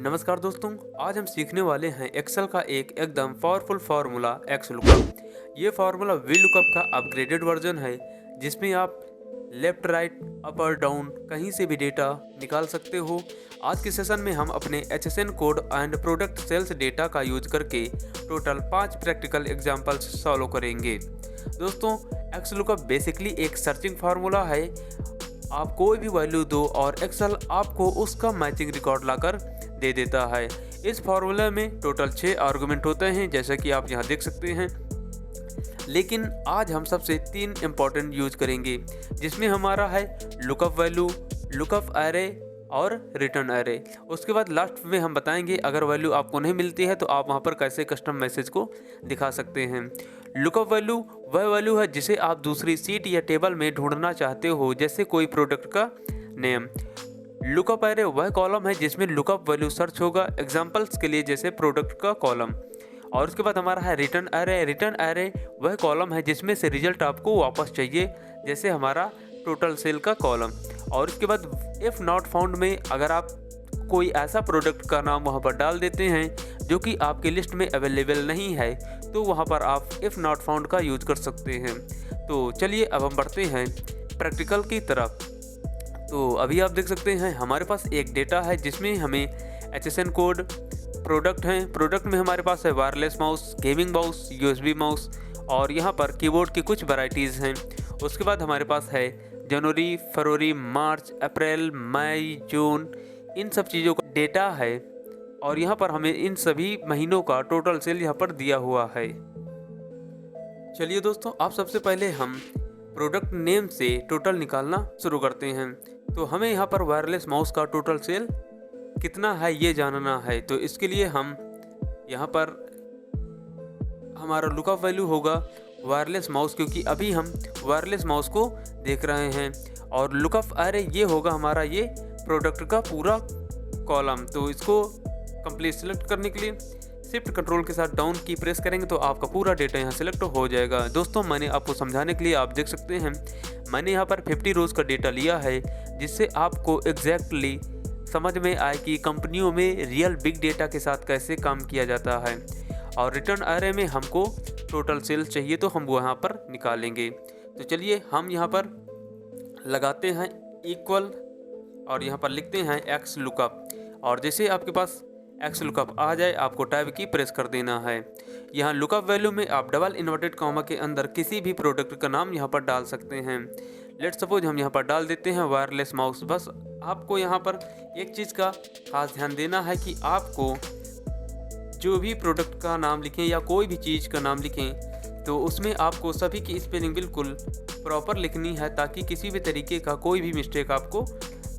नमस्कार दोस्तों, आज हम सीखने वाले हैं एक्सेल का एक एकदम पावरफुल फार्मूला एक्स लुकअप। ये फार्मूला वी लुकअप का अपग्रेडेड वर्जन है जिसमें आप लेफ्ट राइट अप और डाउन कहीं से भी डेटा निकाल सकते हो। आज के सेशन में हम अपने HSN code and product sales data का यूज करके टोटल 5 प्रैक्टिकल एग्जांपल्स सॉल्व करेंगे। दोस्तों, एक्स लुकअप बेसिकली एक सर्चिंग फार्मूला है। आप कोई भी वैल्यू दो और एक्सेल आपको उसका मैचिंग रिकॉर्ड लाकर दे देता है। इस फार्मूला में टोटल 6 आर्गुमेंट होते हैं, जैसा कि आप यहाँ देख सकते हैं। लेकिन आज हम सबसे 3 इंपॉर्टेंट यूज करेंगे, जिसमें हमारा है लुकअप वैल्यू, लुकअप एरे और रिटर्न एरे। उसके बाद लास्ट में हम बताएंगे अगर वैल्यू आपको नहीं मिलती है तो आप वहाँ पर कैसे कस्टम मैसेज को दिखा सकते हैं। लुकअप वैल्यू वह वैल्यू है जिसे आप दूसरी सीट या टेबल में ढूंढना चाहते हो, जैसे कोई प्रोडक्ट का नेम। लुकअप एरे वह कॉलम है जिसमें लुकअप वैल्यू सर्च होगा, एग्जांपल्स के लिए जैसे प्रोडक्ट का कॉलम। और उसके बाद हमारा है रिटर्न एरे। रिटर्न एरे वह कॉलम है जिसमें से रिजल्ट आपको वापस चाहिए, जैसे हमारा टोटल सेल का कॉलम। और उसके बाद इफ़ नॉट फाउंड में अगर आप कोई ऐसा प्रोडक्ट का नाम वहाँ पर डाल देते हैं जो कि आपकी लिस्ट में अवेलेबल नहीं है, तो वहाँ पर आप इफ़ नॉट फाउंड का यूज कर सकते हैं। तो चलिए अब हम बढ़ते हैं प्रैक्टिकल की तरफ। तो अभी आप देख सकते हैं हमारे पास एक डेटा है जिसमें हमें HSN कोड, प्रोडक्ट हैं। प्रोडक्ट में हमारे पास है wireless mouse, gaming mouse, USB mouse और यहाँ पर कीबोर्ड की कुछ वैराइटीज़ हैं। उसके बाद हमारे पास है जनवरी, फरवरी, मार्च, अप्रैल, मई, जून, इन सब चीज़ों का डेटा है। और यहाँ पर हमें इन सभी महीनों का टोटल सेल यहाँ पर दिया हुआ है। चलिए दोस्तों, आप सबसे पहले हम प्रोडक्ट नेम से टोटल निकालना शुरू करते हैं। तो हमें यहाँ पर वायरलेस माउस का टोटल सेल कितना है ये जानना है। तो इसके लिए हम यहाँ पर हमारा लुकअप वैल्यू होगा वायरलेस माउस, क्योंकि अभी हम वायरलेस माउस को देख रहे हैं। और लुकअप एरे ये होगा हमारा ये प्रोडक्ट का पूरा कॉलम। तो इसको कंप्लीट सेलेक्ट करने के लिए शिफ्ट कंट्रोल के साथ डाउन की प्रेस करेंगे तो आपका पूरा डेटा यहाँ सेलेक्ट हो जाएगा। दोस्तों, मैंने आपको समझाने के लिए आप देख सकते हैं मैंने यहाँ पर 50 रोज़ का डेटा लिया है, जिससे आपको एग्जैक्टली समझ में आए कि कंपनियों में रियल बिग डेटा के साथ कैसे काम किया जाता है। और रिटर्न एरे में हमको टोटल सेल्स चाहिए तो हम वहाँ पर निकालेंगे। तो चलिए हम यहाँ पर लगाते हैं इक्वल और यहाँ पर लिखते हैं एक्स लुकअप। और जैसे आपके पास एक्स लुकअप आ जाए, आपको टैब की प्रेस कर देना है। यहाँ लुकअप वैल्यू में आप डबल इन्वर्टेड कॉमा के अंदर किसी भी प्रोडक्ट का नाम यहाँ पर डाल सकते हैं। लेट सपोज हम यहाँ पर डाल देते हैं वायरलेस माउस। बस आपको यहाँ पर एक चीज़ का खास ध्यान देना है कि आपको जो भी प्रोडक्ट का नाम लिखें या कोई भी चीज़ का नाम लिखें तो उसमें आपको सभी की स्पेलिंग बिल्कुल प्रॉपर लिखनी है, ताकि किसी भी तरीके का कोई भी मिस्टेक आपको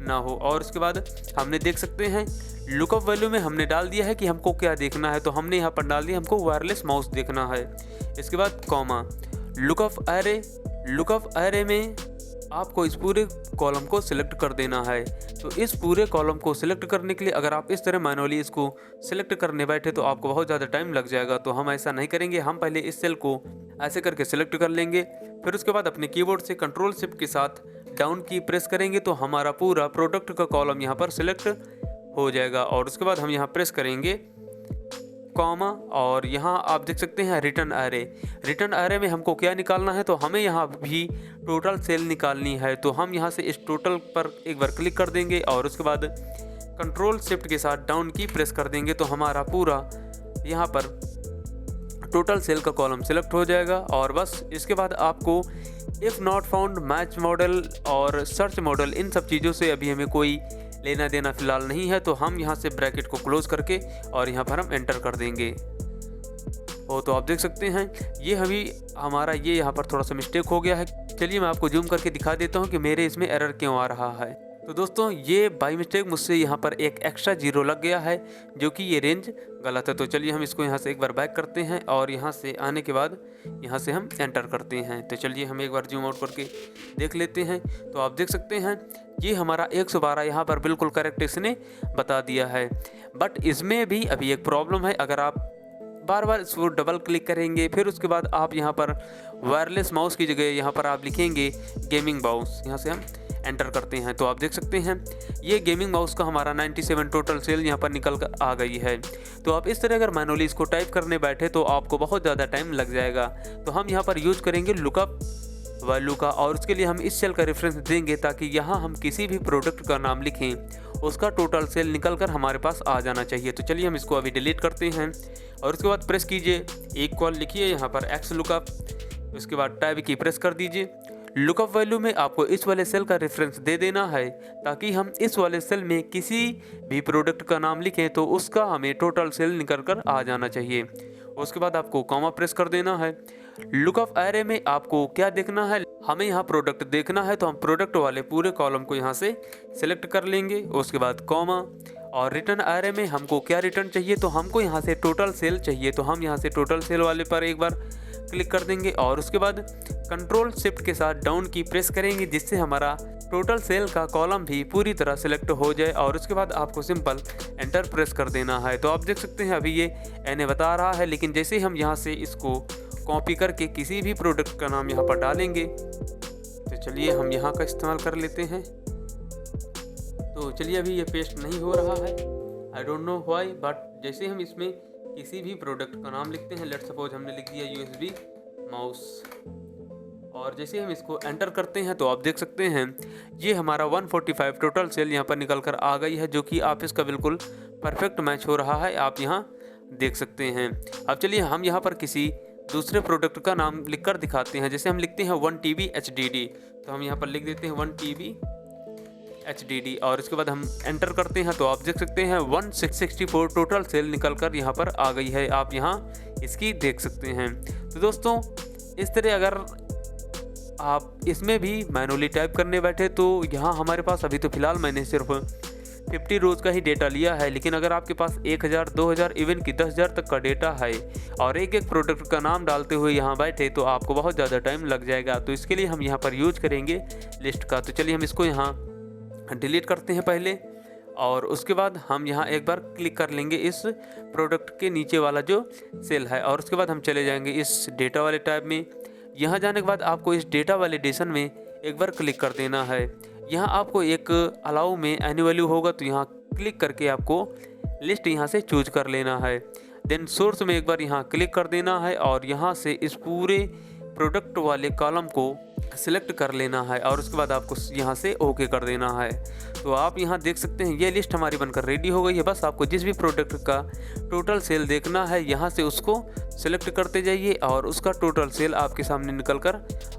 ना हो। और उसके बाद हमने देख सकते हैं लुकअप वैल्यू में हमने डाल दिया है कि हमको क्या देखना है। तो हमने यहाँ पर डाल दिया हमको वायरलेस माउस देखना है। इसके बाद comma, lookup array. Lookup array में आपको इस पूरे कॉलम को सिलेक्ट कर देना है। तो इस पूरे कॉलम को सिलेक्ट करने के लिए अगर आप इस तरह मैनुअली इसको सिलेक्ट करने बैठे तो आपको बहुत ज़्यादा टाइम लग जाएगा। तो हम ऐसा नहीं करेंगे, हम पहले इस सेल को ऐसे करके सिलेक्ट कर लेंगे। फिर उसके बाद अपने कीबोर्ड से कंट्रोल शिफ्ट के साथ डाउन की प्रेस करेंगे तो हमारा पूरा प्रोडक्ट का कॉलम यहाँ पर सिलेक्ट हो जाएगा। और उसके बाद हम यहाँ प्रेस करेंगे कॉमा और यहाँ आप देख सकते हैं रिटर्न एरे। रिटर्न एरे में हमको क्या निकालना है, तो हमें यहाँ भी टोटल सेल निकालनी है। तो हम यहाँ से इस टोटल पर एक बार क्लिक कर देंगे और उसके बाद कंट्रोल शिफ्ट के साथ डाउन की प्रेस कर देंगे तो हमारा पूरा यहाँ पर टोटल सेल का कॉलम सिलेक्ट हो जाएगा। और बस इसके बाद आपको if not found, match model और सर्च मॉडल, इन सब चीज़ों से अभी हमें कोई लेना देना फ़िलहाल नहीं है। तो हम यहाँ से ब्रैकेट को क्लोज़ करके और यहाँ पर हम एंटर कर देंगे। तो आप देख सकते हैं ये हमारा ये यहाँ पर थोड़ा सा मिस्टेक हो गया है। चलिए मैं आपको जूम करके दिखा देता हूँ कि मेरे इसमें एरर क्यों आ रहा है। तो दोस्तों, ये बाई मिस्टेक मुझसे यहाँ पर एक एक्स्ट्रा जीरो लग गया है, जो कि ये रेंज गलत है। तो चलिए हम इसको यहाँ से एक बार बैक करते हैं और यहाँ से आने के बाद यहाँ से हम एंटर करते हैं। तो चलिए हम एक बार जूम आउट करके देख लेते हैं। तो आप देख सकते हैं ये हमारा 112 यहाँ पर बिल्कुल करेक्ट इसने बता दिया है। बट इसमें भी अभी एक प्रॉब्लम है। अगर आप बार बार इसको डबल क्लिक करेंगे, फिर उसके बाद आप यहाँ पर वायरलेस माउस की जगह यहाँ पर आप लिखेंगे गेमिंग माउस, यहाँ से हम एंटर करते हैं तो आप देख सकते हैं ये गेमिंग माउस का हमारा 97 टोटल सेल यहाँ पर निकल कर आ गई है। तो आप इस तरह अगर मैनुअली इसको टाइप करने बैठे तो आपको बहुत ज़्यादा टाइम लग जाएगा। तो हम यहाँ पर यूज़ करेंगे लुकअप वैल्यू का, और उसके लिए हम इस सेल का रेफरेंस देंगे ताकि यहाँ हम किसी भी प्रोडक्ट का नाम लिखें उसका टोटल सेल निकल कर हमारे पास आ जाना चाहिए। तो चलिए हम इसको अभी डिलीट करते हैं और उसके बाद प्रेस कीजिए इक्वल, लिखिए यहाँ पर एक्स लुकअप, उसके बाद टैब की प्रेस कर दीजिए। लुकअप वैल्यू में आपको इस वाले सेल का रेफरेंस दे देना है ताकि हम इस वाले सेल में किसी भी प्रोडक्ट का नाम लिखें तो उसका हमें टोटल सेल निकल कर आ जाना चाहिए। उसके बाद आपको कॉमा प्रेस कर देना है। लुकअप एरे में आपको क्या देखना है, हमें यहाँ प्रोडक्ट देखना है तो हम प्रोडक्ट वाले पूरे कॉलम को यहाँ से सिलेक्ट कर लेंगे। उसके बाद कॉमा, और रिटर्न एरे में हमको क्या रिटर्न चाहिए, तो हमको यहाँ से टोटल सेल चाहिए तो हम यहाँ से टोटल सेल वाले पर एक बार क्लिक कर देंगे और उसके बाद कंट्रोल शिफ्ट के साथ डाउन की प्रेस करेंगे जिससे हमारा टोटल सेल का कॉलम भी पूरी तरह सेलेक्ट हो जाए और उसके बाद आपको सिंपल एंटर प्रेस कर देना है। तो आप देख सकते हैं अभी ये एने बता रहा है, लेकिन जैसे ही हम यहाँ से इसको कॉपी करके किसी भी प्रोडक्ट का नाम यहाँ पर डालेंगे तो चलिए हम यहाँ का इस्तेमाल कर लेते हैं। तो चलिए अभी ये पेस्ट नहीं हो रहा है, I don't know why, but जैसे हम इसमें किसी भी प्रोडक्ट का नाम लिखते हैं, लेट्स सपोज हमने लिख दिया USB माउस, और जैसे हम इसको एंटर करते हैं तो आप देख सकते हैं ये हमारा 145 टोटल सेल यहाँ पर निकल कर आ गई है, जो कि आप इसका बिल्कुल परफेक्ट मैच हो रहा है, आप यहाँ देख सकते हैं। अब चलिए हम यहाँ पर किसी दूसरे प्रोडक्ट का नाम लिखकर दिखाते हैं। जैसे हम लिखते हैं 1 TB HDD, तो हम यहाँ पर लिख देते हैं 1 TB HDD और इसके बाद हम एंटर करते हैं तो आप देख सकते हैं 1664 टोटल सेल निकल कर यहाँ पर आ गई है, आप यहाँ इसकी देख सकते हैं। तो दोस्तों इस तरह अगर आप इसमें भी मैनुअली टाइप करने बैठे तो यहाँ हमारे पास अभी तो फ़िलहाल मैंने सिर्फ 50 रोज़ का ही डेटा लिया है, लेकिन अगर आपके पास 1000, 2000 इवन कि 10,000 तक का डेटा है और एक एक प्रोडक्ट का नाम डालते हुए यहाँ बैठे तो आपको बहुत ज़्यादा टाइम लग जाएगा। तो इसके लिए हम यहाँ पर यूज करेंगे लिस्ट का। तो चलिए हम इसको यहाँ डिलीट करते हैं पहले, और उसके बाद हम यहाँ एक बार क्लिक कर लेंगे इस प्रोडक्ट के नीचे वाला जो सेल है, और उसके बाद हम चले जाएंगे इस डेटा वाले टैब में। यहाँ जाने के बाद आपको इस डेटा वैलिडेशन में एक बार क्लिक कर देना है। यहाँ आपको एक अलाउ में एनी वैल्यू होगा तो यहाँ क्लिक करके आपको लिस्ट यहाँ से चूज कर लेना है। देन सोर्स में एक बार यहाँ क्लिक कर देना है और यहाँ से इस पूरे प्रोडक्ट वाले कॉलम को सिलेक्ट कर लेना है और उसके बाद आपको यहाँ से ओके कर देना है। तो आप यहाँ देख सकते हैं ये लिस्ट हमारी बनकर रेडी हो गई है। बस आपको जिस भी प्रोडक्ट का टोटल सेल देखना है यहाँ से उसको सिलेक्ट करते जाइए और उसका टोटल सेल आपके सामने निकल कर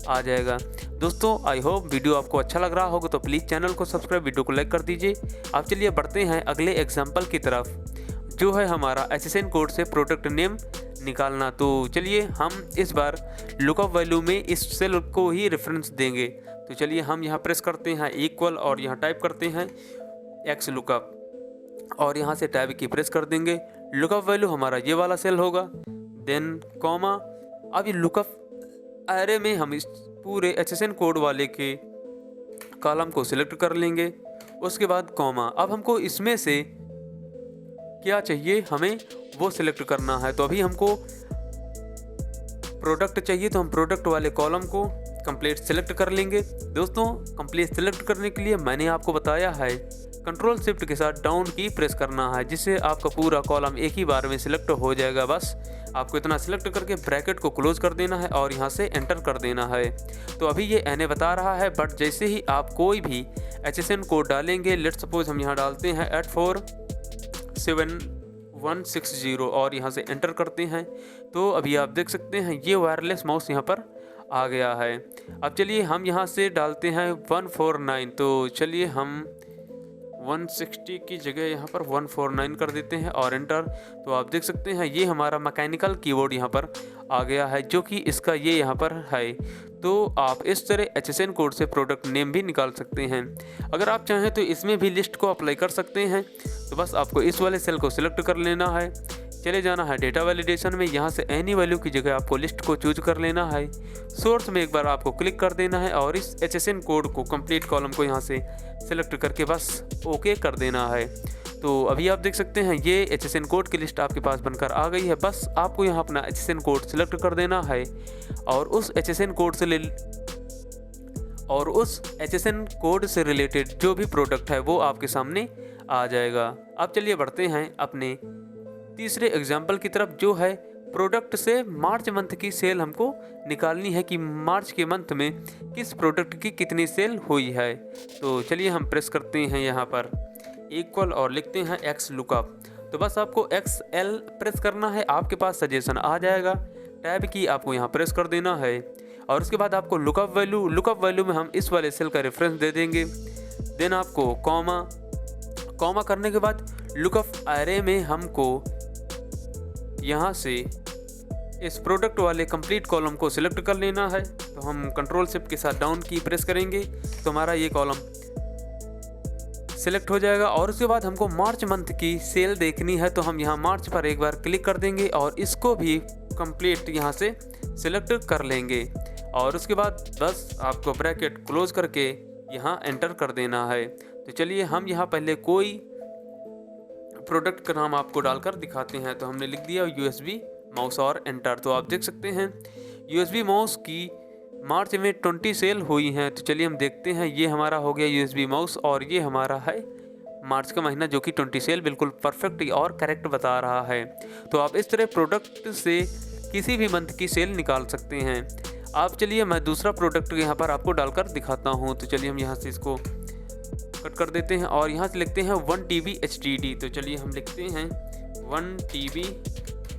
आ जाएगा। दोस्तों आई होप वीडियो आपको अच्छा लग रहा होगा, तो प्लीज़ चैनल को सब्सक्राइब, वीडियो को लाइक कर दीजिए। आप चलिए बढ़ते हैं अगले एग्जाम्पल की तरफ, जो है हमारा SSN कोड से प्रोडक्ट नेम निकालना। तो चलिए हम इस बार लुकअप वैल्यू में इस सेल को ही रेफरेंस देंगे। तो चलिए हम यहाँ प्रेस करते हैं इक्वल और यहाँ टाइप करते हैं एक्स लुकअप और यहाँ से टैब की प्रेस कर देंगे। लुकअप वैल्यू हमारा ये वाला सेल होगा, देन कॉमा। अब ये लुकअप एरे में हम इस पूरे SSN कोड वाले के कॉलम को सिलेक्ट कर लेंगे, उसके बाद कॉमा। अब हमको इसमें से क्या चाहिए हमें वो सिलेक्ट करना है। तो अभी हमको प्रोडक्ट चाहिए तो हम प्रोडक्ट वाले कॉलम को कंप्लीट सिलेक्ट कर लेंगे। दोस्तों कंप्लीट सिलेक्ट करने के लिए मैंने आपको बताया है कंट्रोल शिफ्ट के साथ डाउन की प्रेस करना है, जिससे आपका पूरा कॉलम एक ही बार में सिलेक्ट हो जाएगा। बस आपको इतना सिलेक्ट करके ब्रैकेट को क्लोज कर देना है और यहाँ से एंटर कर देना है। तो अभी ये एने बता रहा है, बट जैसे ही आप कोई भी SSN कोड डालेंगे, लेट्स सपोज हम यहाँ डालते हैं 8476160 और यहाँ से एंटर करते हैं, तो अभी आप देख सकते हैं ये वायरलेस माउस यहाँ पर आ गया है। अब चलिए हम यहाँ से डालते हैं 149, तो चलिए हम 160 की जगह यहाँ पर 149 कर देते हैं और एंटर। तो आप देख सकते हैं ये हमारा मैकेनिकल कीबोर्ड यहाँ पर आ गया है, जो कि इसका ये यहाँ पर है। तो आप इस तरह SSN कोड से प्रोडक्ट नेम भी निकाल सकते हैं। अगर आप चाहें तो इसमें भी लिस्ट को अप्लाई कर सकते हैं। तो बस आपको इस वाले सेल को सिलेक्ट कर लेना है, चले जाना है डेटा वैलिडेशन में, यहाँ से एनी वैल्यू की जगह आपको लिस्ट को चूज कर लेना है। सोर्स में एक बार आपको क्लिक कर देना है और इस SSN कोड को कंप्लीट कॉलम को यहाँ से सिलेक्ट करके बस ओके कर देना है। तो अभी आप देख सकते हैं ये SSN कोड की लिस्ट आपके पास बनकर आ गई है। बस आपको यहाँ अपना SSN कोड सिलेक्ट कर देना है और उस SSN कोड से और उस HSN कोड से रिलेटेड जो भी प्रोडक्ट है वो आपके सामने आ जाएगा। अब चलिए बढ़ते हैं अपने तीसरे एग्जाम्पल की तरफ, जो है प्रोडक्ट से मार्च मंथ की सेल हमको निकालनी है कि मार्च के मंथ में किस प्रोडक्ट की कितनी सेल हुई है। तो चलिए हम प्रेस करते हैं यहाँ पर इक्वल और लिखते हैं एक्स लुकअप। तो बस आपको XL प्रेस करना है, आपके पास सजेशन आ जाएगा। टैब की आपको यहाँ प्रेस कर देना है और उसके बाद आपको लुकअप वैल्यू में हम इस वाले सेल का रेफरेंस दे देंगे। देन आपको कॉमा करने के बाद लुकअप एरे में हमको यहाँ से इस प्रोडक्ट वाले कंप्लीट कॉलम को सिलेक्ट कर लेना है। तो हम कंट्रोल शिफ्ट के साथ डाउन की प्रेस करेंगे तो हमारा ये कॉलम सिलेक्ट हो जाएगा। और उसके बाद हमको मार्च मंथ की सेल देखनी है, तो हम यहाँ मार्च पर एक बार क्लिक कर देंगे और इसको भी कंप्लीट यहाँ से सिलेक्ट कर लेंगे। और उसके बाद बस आपको ब्रैकेट क्लोज करके यहाँ एंटर कर देना है। तो चलिए हम यहाँ पहले कोई प्रोडक्ट का नाम आपको डालकर दिखाते हैं। तो हमने लिख दिया USB माउस और एंटर। तो आप देख सकते हैं USB माउस की मार्च में 20 सेल हुई हैं। तो चलिए हम देखते हैं, ये हमारा हो गया USB माउस और ये हमारा है मार्च का महीना जो कि 20 सेल बिल्कुल परफेक्ट और करेक्ट बता रहा है। तो आप इस तरह प्रोडक्ट से किसी भी मंथ की सेल निकाल सकते हैं। आप चलिए मैं दूसरा प्रोडक्ट यहाँ पर आपको डालकर दिखाता हूँ। तो चलिए हम यहाँ से इसको कट कर देते हैं और यहाँ से लिखते हैं 1 TB HDD। तो चलिए हम लिखते हैं 1 TB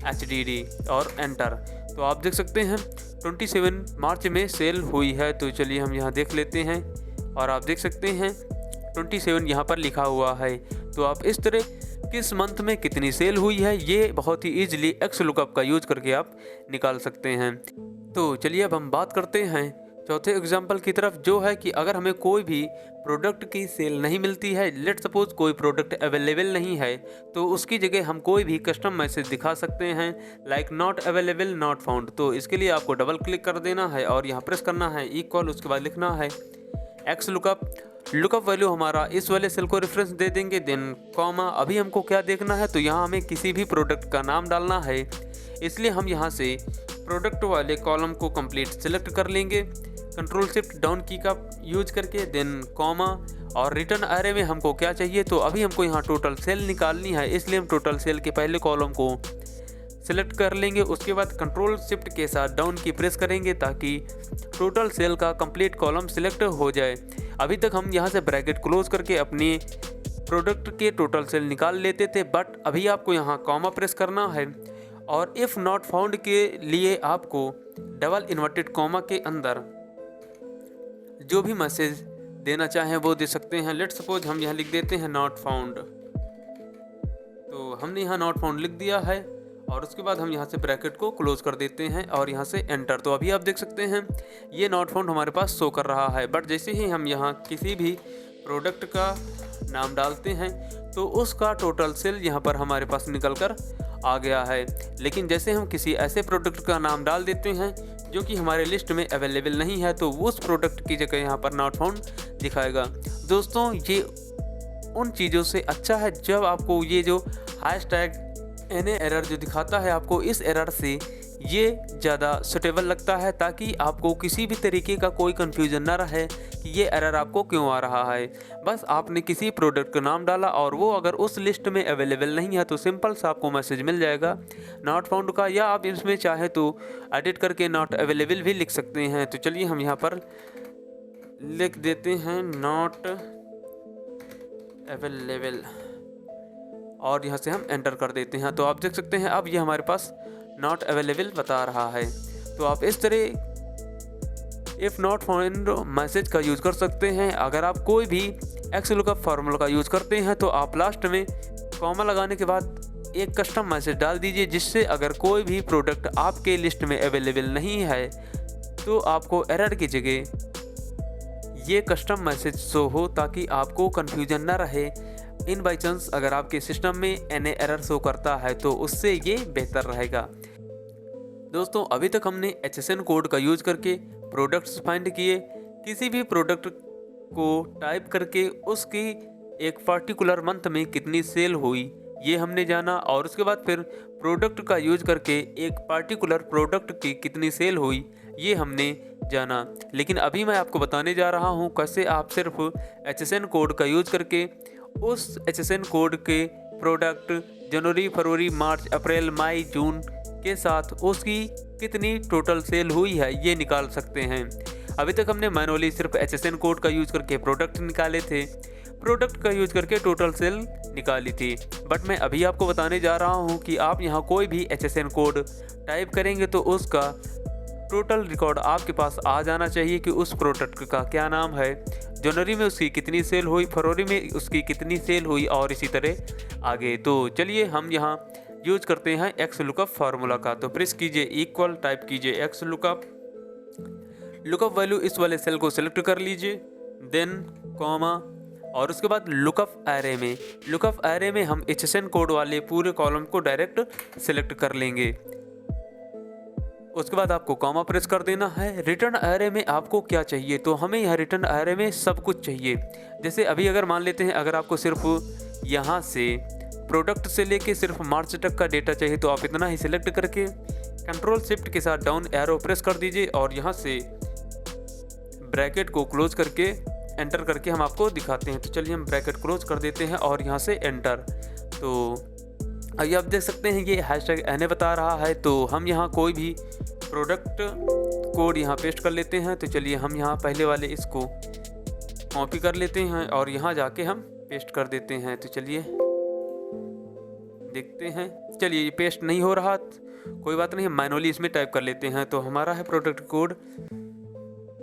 HDD और एंटर। तो आप देख सकते हैं 27 मार्च में सेल हुई है। तो चलिए हम यहाँ देख लेते हैं और आप देख सकते हैं 27 यहाँ पर लिखा हुआ है। तो आप इस तरह किस मंथ में कितनी सेल हुई है ये बहुत ही ईजिली एक्स लुकअप का यूज करके आप निकाल सकते हैं। तो चलिए अब हम बात करते हैं चौथे एग्जाम्पल की तरफ, जो है कि अगर हमें कोई भी प्रोडक्ट की सेल नहीं मिलती है, लेट सपोज कोई प्रोडक्ट अवेलेबल नहीं है, तो उसकी जगह हम कोई भी कस्टम मैसेज दिखा सकते हैं like not available not found. तो इसके लिए आपको डबल क्लिक कर देना है और यहाँ प्रेस करना है इक्वल, उसके बाद लिखना है एक्स लुकअप वैल्यू हमारा इस वाले सेल को रेफरेंस दे देंगे। देन कॉमा, अभी हमको क्या देखना है, तो यहाँ हमें किसी भी प्रोडक्ट का नाम डालना है, इसलिए हम यहाँ से प्रोडक्ट वाले कॉलम को कंप्लीट सेलेक्ट कर लेंगे कंट्रोल शिफ्ट डाउन की का यूज करके। देन कॉमा और रिटर्न एरे में हमको क्या चाहिए, तो अभी हमको यहाँ टोटल सेल निकालनी है, इसलिए हम टोटल सेल के पहले कॉलम को सिलेक्ट कर लेंगे। उसके बाद कंट्रोल शिफ्ट के साथ डाउन की प्रेस करेंगे ताकि टोटल सेल का कंप्लीट कॉलम सिलेक्ट हो जाए। अभी तक हम यहाँ से ब्रैकेट क्लोज करके अपनी प्रोडक्ट के टोटल सेल निकाल लेते थे, बट अभी आपको यहाँ कॉमा प्रेस करना है और इफ़ नॉट फाउंड के लिए आपको डबल इन्वर्टेड कॉमा के अंदर जो भी मैसेज देना चाहें वो दे सकते हैं। लेट सपोज हम यहाँ लिख देते हैं नॉट फाउंड। तो हमने यहाँ नॉट फाउंड लिख दिया है और उसके बाद हम यहाँ से ब्रैकेट को क्लोज कर देते हैं और यहाँ से एंटर। तो अभी आप देख सकते हैं ये नॉट फाउंड हमारे पास शो कर रहा है, बट जैसे ही हम यहाँ किसी भी प्रोडक्ट का नाम डालते हैं तो उसका टोटल सेल यहाँ पर हमारे पास निकल कर आ गया है। लेकिन जैसे हम किसी ऐसे प्रोडक्ट का नाम डाल देते हैं जो कि हमारे लिस्ट में अवेलेबल नहीं है, तो उस प्रोडक्ट की जगह यहाँ पर नॉट फाउंड दिखाएगा। दोस्तों ये उन चीज़ों से अच्छा है जब आपको ये जो हैशटैग NA एरर जो दिखाता है, आपको इस एरर से ये ज़्यादा सुटेबल लगता है ताकि आपको किसी भी तरीके का कोई कन्फ्यूज़न ना रहे कि ये एरर आपको क्यों आ रहा है। बस आपने किसी प्रोडक्ट का नाम डाला और वो अगर उस लिस्ट में अवेलेबल नहीं है तो सिंपल सा आपको मैसेज मिल जाएगा नॉट फाउंड का, या आप इसमें चाहे तो एडिट करके नॉट अवेलेबल भी लिख सकते हैं। तो चलिए हम यहाँ पर लिख देते हैं नॉट अवेलेबल और यहाँ से हम एंटर कर देते हैं। तो आप देख सकते हैं अब ये हमारे पास नॉट अवेलेबल बता रहा है। तो आप इस तरह इफ़ नॉट फाउंड मैसेज का यूज़ कर सकते हैं। अगर आप कोई भी एक्स लुकअप फार्मूला का यूज़ करते हैं तो आप लास्ट में कॉमा लगाने के बाद एक कस्टम मैसेज डाल दीजिए, जिससे अगर कोई भी प्रोडक्ट आपके लिस्ट में अवेलेबल नहीं है तो आपको एरर की जगह ये कस्टम मैसेज शो हो ताकि आपको कन्फ्यूजन ना रहे। इन बाई चांस अगर आपके सिस्टम में NA एरर शो करता है तो उससे ये बेहतर रहेगा। दोस्तों अभी तक हमने HSN कोड का यूज करके प्रोडक्ट्स फाइंड किए, किसी भी प्रोडक्ट को टाइप करके उसकी एक पर्टिकुलर मंथ में कितनी सेल हुई ये हमने जाना, और उसके बाद फिर प्रोडक्ट का यूज करके एक पर्टिकुलर प्रोडक्ट की कितनी सेल हुई ये हमने जाना। लेकिन अभी मैं आपको बताने जा रहा हूँ कैसे आप सिर्फ HSN कोड का यूज करके उस HSN कोड के प्रोडक्ट जनवरी, फरवरी, मार्च, अप्रैल, मई, जून के साथ उसकी कितनी टोटल सेल हुई है ये निकाल सकते हैं। अभी तक हमने मैनुअली सिर्फ HSN कोड का यूज करके प्रोडक्ट निकाले थे, प्रोडक्ट का यूज करके टोटल सेल निकाली थी। बट मैं अभी आपको बताने जा रहा हूँ कि आप यहाँ कोई भी HSN कोड टाइप करेंगे तो उसका टोटल रिकॉर्ड आपके पास आ जाना चाहिए कि उस प्रोडक्ट का क्या नाम है, जनवरी में उसकी कितनी सेल हुई, फरवरी में उसकी कितनी सेल हुई और इसी तरह आगे। तो चलिए हम यहाँ यूज करते हैं एक्स लुकअप फार्मूला का। तो प्रेस कीजिए इक्वल, टाइप कीजिए एक्स लुकअप, लुकअप वैल्यू इस वाले सेल को सिलेक्ट कर लीजिए, देन कॉमा, और उसके बाद लुकअप एरे में हम HSN कोड वाले पूरे कॉलम को डायरेक्ट सिलेक्ट कर लेंगे। उसके बाद आपको कॉमा प्रेस कर देना है। रिटर्न एरे में आपको क्या चाहिए, तो हमें यहाँ रिटर्न एरे में सब कुछ चाहिए। जैसे अभी अगर मान लेते हैं अगर आपको सिर्फ यहाँ से प्रोडक्ट से लेके सिर्फ मार्च तक का डेटा चाहिए तो आप इतना ही सिलेक्ट करके कंट्रोल शिफ्ट के साथ डाउन एरो प्रेस कर दीजिए और यहाँ से ब्रैकेट को क्लोज करके एंटर करके हम आपको दिखाते हैं। तो चलिए हम ब्रैकेट क्लोज कर देते हैं और यहाँ से एंटर। तो अभी आप देख सकते हैं ये हैशटैग एनए बता रहा है। तो हम यहाँ कोई भी प्रोडक्ट कोड यहाँ पेस्ट कर लेते हैं। तो चलिए हम यहाँ पहले वाले इसको कॉपी कर लेते हैं और यहाँ जाके हम पेस्ट कर देते हैं। तो चलिए देखते हैं, चलिए ये पेस्ट नहीं हो रहा, कोई बात नहीं, हम मैनुअली इसमें टाइप कर लेते हैं। तो हमारा है प्रोडक्ट कोड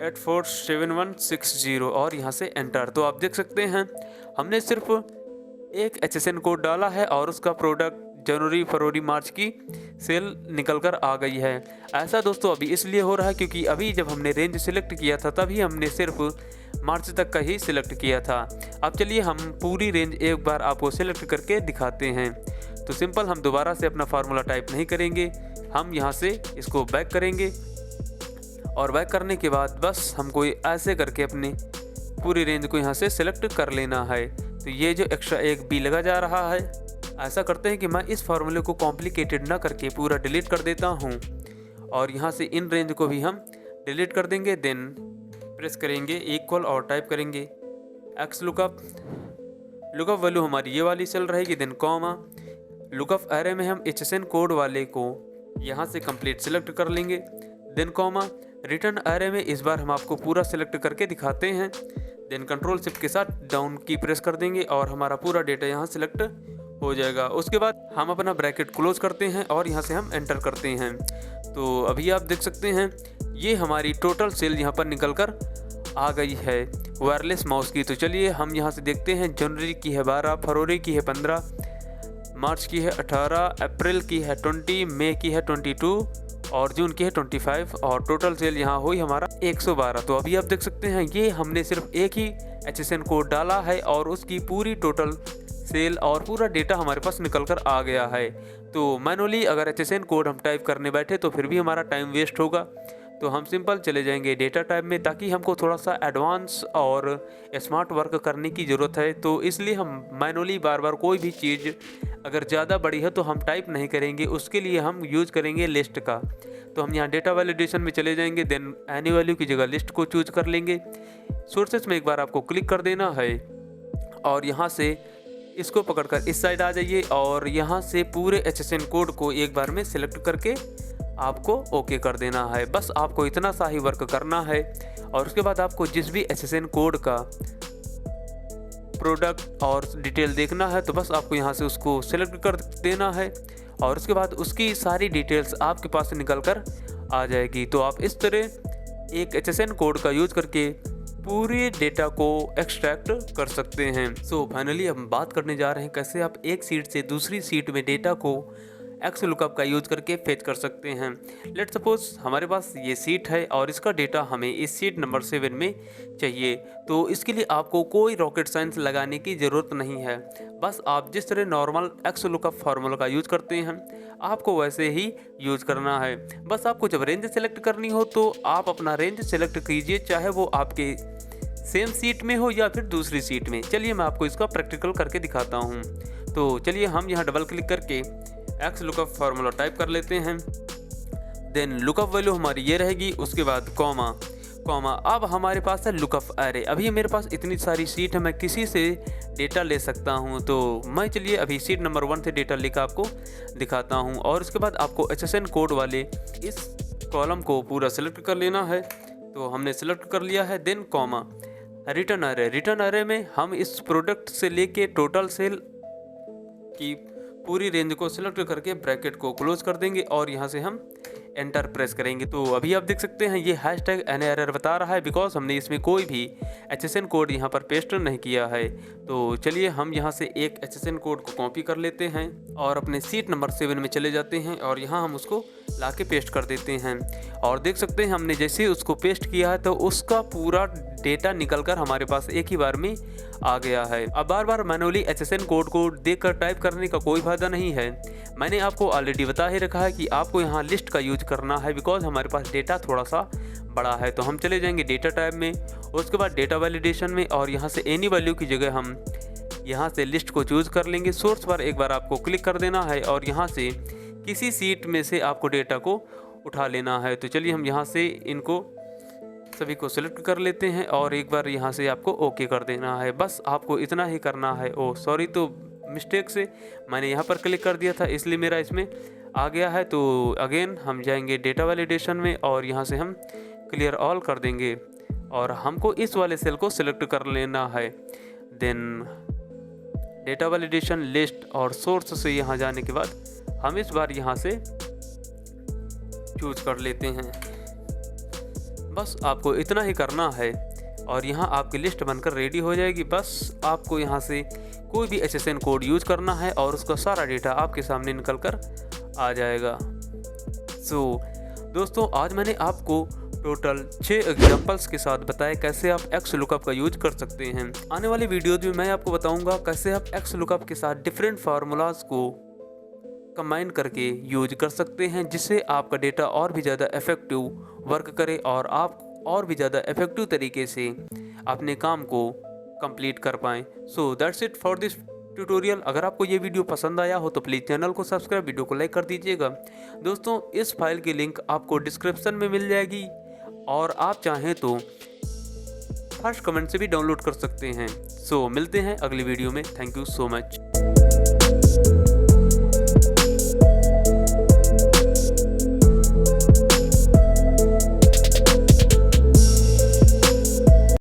847160 और यहाँ से एंटर। तो आप देख सकते हैं हमने सिर्फ एक HSN कोड डाला है और उसका प्रोडक्ट जनवरी, फरवरी, मार्च की सेल निकल कर आ गई है। ऐसा दोस्तों अभी इसलिए हो रहा है क्योंकि अभी जब हमने रेंज सिलेक्ट किया था तभी हमने सिर्फ मार्च तक का ही सिलेक्ट किया था। अब चलिए हम पूरी रेंज एक बार आपको सिलेक्ट करके दिखाते हैं। तो सिंपल हम दोबारा से अपना फार्मूला टाइप नहीं करेंगे, हम यहाँ से इसको बैक करेंगे और बैक करने के बाद बस हमको ऐसे करके अपनी पूरी रेंज को यहाँ से सिलेक्ट कर लेना है। तो ये जो एक्स्ट्रा एक बी लगा जा रहा है, ऐसा करते हैं कि मैं इस फार्मूले को कॉम्प्लिकेटेड ना करके पूरा डिलीट कर देता हूँ और यहाँ से इन रेंज को भी हम डिलीट कर देंगे। देन प्रेस करेंगे इक्वल और टाइप करेंगे एक्स लुकअप, लुकअप वैल्यू हमारी ये वाली सेल रहेगी, देन कॉमा, लुकअप एरे में हम HSN कोड वाले को यहाँ से कंप्लीट सिलेक्ट कर लेंगे, देन कॉमा, रिटर्न एरे में इस बार हम आपको पूरा सिलेक्ट करके दिखाते हैं। देन कंट्रोल शिफ्ट के साथ डाउन की प्रेस कर देंगे और हमारा पूरा डेटा यहाँ सिलेक्ट हो जाएगा। उसके बाद हम अपना ब्रैकेट क्लोज करते हैं और यहाँ से हम एंटर करते हैं। तो अभी आप देख सकते हैं ये हमारी टोटल सेल यहाँ पर निकल कर आ गई है वायरलेस माउस की। तो चलिए हम यहाँ से देखते हैं, जनवरी की है 12, फरवरी की है 15, मार्च की है 18, अप्रैल की है 20, मई की है 22 और जून की है 25 और टोटल सेल यहाँ हुई हमारा 112। तो अभी आप देख सकते हैं ये हमने सिर्फ एक ही HSN कोड डाला है और उसकी पूरी टोटल सेल और पूरा डेटा हमारे पास निकल कर आ गया है। तो मैनुअली अगर HSN कोड हम टाइप करने बैठे तो फिर भी हमारा टाइम वेस्ट होगा। तो हम सिंपल चले जाएंगे डेटा टाइप में, ताकि हमको थोड़ा सा एडवांस और स्मार्ट वर्क करने की ज़रूरत है। तो इसलिए हम मैनुअली बार बार कोई भी चीज़ अगर ज़्यादा बड़ी है तो हम टाइप नहीं करेंगे, उसके लिए हम यूज़ करेंगे लिस्ट का। तो हम यहाँ डेटा वैलिडेशन में चले जाएंगे, देन एनी वैल्यू की जगह लिस्ट को चूज कर लेंगे। सोर्सेस में एक बार आपको क्लिक कर देना है और यहाँ से इसको पकड़कर इस साइड आ जाइए और यहाँ से पूरे HSN कोड को एक बार में सिलेक्ट करके आपको ओके कर देना है। बस आपको इतना सा ही वर्क करना है और उसके बाद आपको जिस भी HSN कोड का प्रोडक्ट और डिटेल देखना है तो बस आपको यहाँ से उसको सिलेक्ट कर देना है और उसके बाद उसकी सारी डिटेल्स आपके पास निकल कर आ जाएगी। तो आप इस तरह एक HSN कोड का यूज़ करके पूरे डेटा को एक्सट्रैक्ट कर सकते हैं। सो फाइनली हम बात करने जा रहे हैं कैसे आप एक सीट से दूसरी सीट में डेटा को एक्स लुकअप का यूज़ करके फेच कर सकते हैं। लेट्स सपोज हमारे पास ये सीट है और इसका डेटा हमें इस सीट नंबर 7 में चाहिए। तो इसके लिए आपको कोई रॉकेट साइंस लगाने की ज़रूरत नहीं है। बस आप जिस तरह नॉर्मल एक्स लुकअप फार्मूला का यूज़ करते हैं आपको वैसे ही यूज़ करना है। बस आपको जब रेंज सेलेक्ट करनी हो तो आप अपना रेंज सेलेक्ट कीजिए, चाहे वो आपके सेम सीट में हो या फिर दूसरी सीट में। चलिए मैं आपको इसका प्रैक्टिकल करके दिखाता हूँ। तो चलिए हम यहाँ डबल क्लिक करके एक्स लुकअप फार्मूला टाइप कर लेते हैं। देन लुकअप वैल्यू हमारी ये रहेगी, उसके बाद कॉमा, कॉमा अब हमारे पास है लुकअप एरे। अभी मेरे पास इतनी सारी सीट है, मैं किसी से डेटा ले सकता हूं। तो मैं चलिए अभी सीट नंबर 1 से डेटा लेकर आपको दिखाता हूं। और उसके बाद आपको HSN कोड वाले इस कॉलम को पूरा सेलेक्ट कर लेना है। तो हमने सेलेक्ट कर लिया है। Then comma return array. Return array में हम इस प्रोडक्ट से लेके टोटल सेल की पूरी रेंज को सिलेक्ट करके ब्रैकेट को क्लोज कर देंगे और यहाँ से हम एंटर प्रेस करेंगे। तो अभी आप देख सकते हैं ये हैशटैग NARR बता रहा है, बिकॉज हमने इसमें कोई भी HSN कोड यहाँ पर पेस्ट नहीं किया है। तो चलिए हम यहाँ से एक HSN कोड को कॉपी कर लेते हैं और अपने सीट नंबर 7 में चले जाते हैं और यहाँ हम उसको लाके पेस्ट कर देते हैं। और देख सकते हैं हमने जैसे उसको पेस्ट किया है तो उसका पूरा डेटा निकलकर हमारे पास एक ही बार में आ गया है। अब बार बार मैनुअली HSN कोड को देखकर टाइप करने का कोई फायदा नहीं है। मैंने आपको ऑलरेडी बता ही रखा है कि आपको यहाँ लिस्ट का यूज करना है, बिकॉज हमारे पास डेटा थोड़ा सा बड़ा है। तो हम चले जाएंगे डेटा टैब में, उसके बाद डेटा वैलिडेशन में और यहाँ से एनी वैल्यू की जगह हम यहाँ से लिस्ट को चूज कर लेंगे। सोर्स पर एक बार आपको क्लिक कर देना है और यहाँ से किसी सीट में से आपको डेटा को उठा लेना है। तो चलिए हम यहाँ से इनको सभी को सिलेक्ट कर लेते हैं और एक बार यहाँ से आपको ओके कर देना है। बस आपको इतना ही करना है। ओह सॉरी, तो मिस्टेक से मैंने यहाँ पर क्लिक कर दिया था, इसलिए मेरा इसमें आ गया है। तो अगेन हम जाएंगे डेटा वैलिडेशन में और यहाँ से हम क्लियर ऑल कर देंगे और हमको इस वाले सेल को सिलेक्ट कर लेना है। देन डेटा वैलिडेशन लिस्ट और सोर्स से यहाँ जाने के बाद हम इस बार यहाँ से चूज कर लेते हैं। बस आपको इतना ही करना है और यहाँ आपकी लिस्ट बनकर रेडी हो जाएगी। बस आपको यहाँ से कोई भी HSN कोड यूज करना है और उसका सारा डेटा आपके सामने निकल कर आ जाएगा। दोस्तों आज मैंने आपको टोटल 6 एग्जांपल्स के साथ बताया कैसे आप XLOOKUP का यूज कर सकते हैं। आने वाले वीडियोज में मैं आपको बताऊंगा कैसे आप XLOOKUP के साथ डिफरेंट फार्मूलाज को कंबाइन करके यूज कर सकते हैं, जिससे आपका डेटा और भी ज़्यादा इफेक्टिव वर्क करे और आप और भी ज़्यादा इफेक्टिव तरीके से अपने काम को कंप्लीट कर पाएँ। So that's it for this tutorial. अगर आपको ये वीडियो पसंद आया हो तो प्लीज़ चैनल को सब्सक्राइब, वीडियो को लाइक कर दीजिएगा। दोस्तों इस फाइल की लिंक आपको डिस्क्रिप्शन में मिल जाएगी और आप चाहें तो फर्स्ट कमेंट से भी डाउनलोड कर सकते हैं। सो मिलते हैं अगली वीडियो में। Thank you so much.